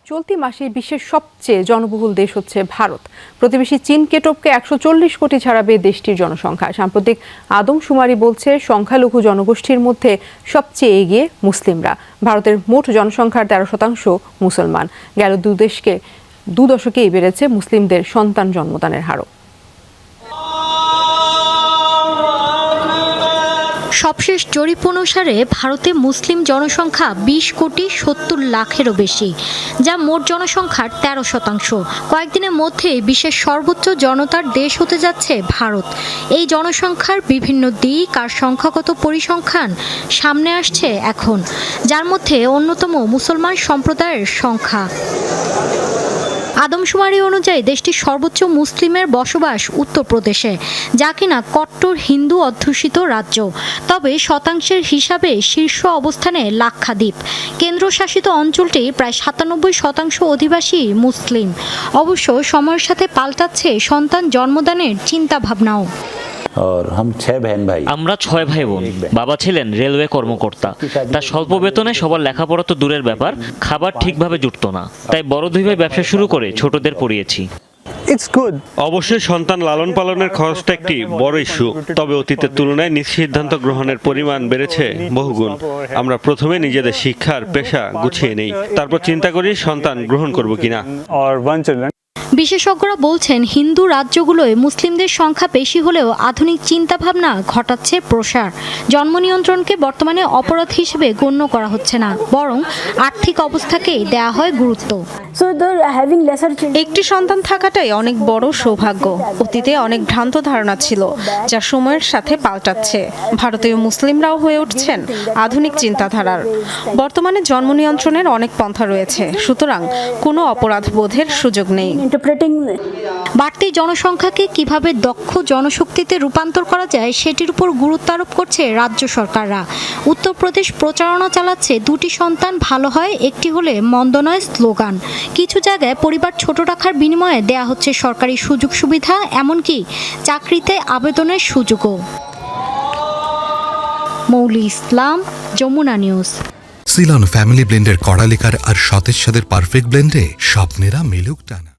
চলতি মাসে বিশ্বের সবচেয়ে জনবহুল দেশ হচ্ছে ভারত। প্রতিবেশী চীনকে টপকে 140 কোটি ছাড়াবে দেশটির জনসংখ্যা। সাম্প্রতিক আদমশুমারি বলছে সংখ্যালঘু জনগোষ্ঠীর মধ্যে সবচেয়ে এগিয়ে মুসলিমরা। ভারতের মোট জনসংখ্যার 13% মুসলমান। গেল দু দশকেই বেড়েছে মুসলিমদের সন্তান জন্মদানের হারও। সবশেষ জরিপ অনুসারে ভারতে মুসলিম জনসংখ্যা 20,70,00,000-এরও বেশি, যা মোট জনসংখ্যার 13%। কয়েকদিনের মধ্যে বিশ্বের সর্বোচ্চ জনতার দেশ হতে যাচ্ছে ভারত। এই জনসংখ্যার বিভিন্ন দিক আর সংখ্যাগত পরিসংখ্যান সামনে আসছে এখন, যার মধ্যে অন্যতম মুসলমান সম্প্রদায়ের সংখ্যা। আদমশুমারি অনুযায়ী দেশটির সর্বোচ্চ মুসলিমের বসবাস উত্তরপ্রদেশে, যা কিনা কট্টর হিন্দু অধ্যুষিত রাজ্য। তবে শতাংশের হিসাবে শীর্ষ অবস্থানে লাক্ষাদ্বীপ। কেন্দ্রশাসিত অঞ্চলটি প্রায় 97% অধিবাসী মুসলিম। অবশ্য সময়ের সাথে পাল্টাচ্ছে সন্তান জন্মদানের চিন্তাভাবনাও। আমরা 6 ভাই বোন। বাবা ছিলেন রেলওয়ে কর্মকর্তা। তার স্বল্প বেতনে সবার লেখাপড়া তো দূরের ব্যাপার, খাবার ঠিকভাবে জুটতো না। তাই বড় দুই ভাই ব্যবসা শুরু করে ছোটদের পড়িয়েছি। অবশ্যই সন্তান লালন পালনের খরচটা একটি বড় ইস্যু, তবে অতীতের তুলনায় নিজ সিদ্ধান্ত গ্রহণের পরিমাণ বেড়েছে বহুগুণ। আমরা প্রথমে নিজেদের শিক্ষার পেশা গুছিয়ে নেই, তারপর চিন্তা করি সন্তান গ্রহণ করব কিনা। বিশেষজ্ঞরা বলছেন, হিন্দু রাজ্যগুলোয় মুসলিমদের সংখ্যা বেশি হলেও আধুনিক চিন্তাভাবনা ঘটাচ্ছে প্রসার। জন্ম নিয়ন্ত্রণকে বর্তমানে অপরাধ হিসেবে গণ্য করা হচ্ছে না, বরং আর্থিক অবস্থাকেই দেয়া হয় গুরুত্ব। একটি সন্তান থাকাটাই অনেক বড় সৌভাগ্য। অতীতে অনেক ভ্রান্ত ধারণা ছিল, যা সময়ের সাথে পাল্টাচ্ছে। ভারতীয় মুসলিমরাও হয়ে উঠছেন আধুনিক চিন্তাধারার। বর্তমানে জন্ম নিয়ন্ত্রণের অনেক পন্থা রয়েছে, সুতরাং কোনো অপরাধ বোধের সুযোগ নেই। বাড়তি জনসংখ্যাকে কিভাবে দক্ষ জনশক্তিতে রূপান্তর করা যায় সেটির উপর গুরুত্ব আরোপ করছে রাজ্য সরকাররা। উত্তরপ্রদেশ প্রচারণা চালাচ্ছে 2টি সন্তান ভালো হয়, একটি হলে মন্দ নয় স্লোগান। কিছু জায়গায় পরিবার ছোট রাখার বিনিময়ে দেয়া হচ্ছে সরকারি সুযোগ সুবিধা, এমনকি চাকরিতে আবেদনের সুযোগও। মৌলি ইসলাম, যমুনা নিউজ। সিলন ফ্যামিলি ব্লেন্ডের কড়া লিকার আর সতেজ স্বাদের পারফেক্ট ব্লেন্ডে স্বপ্নেরা মিলুক টানা।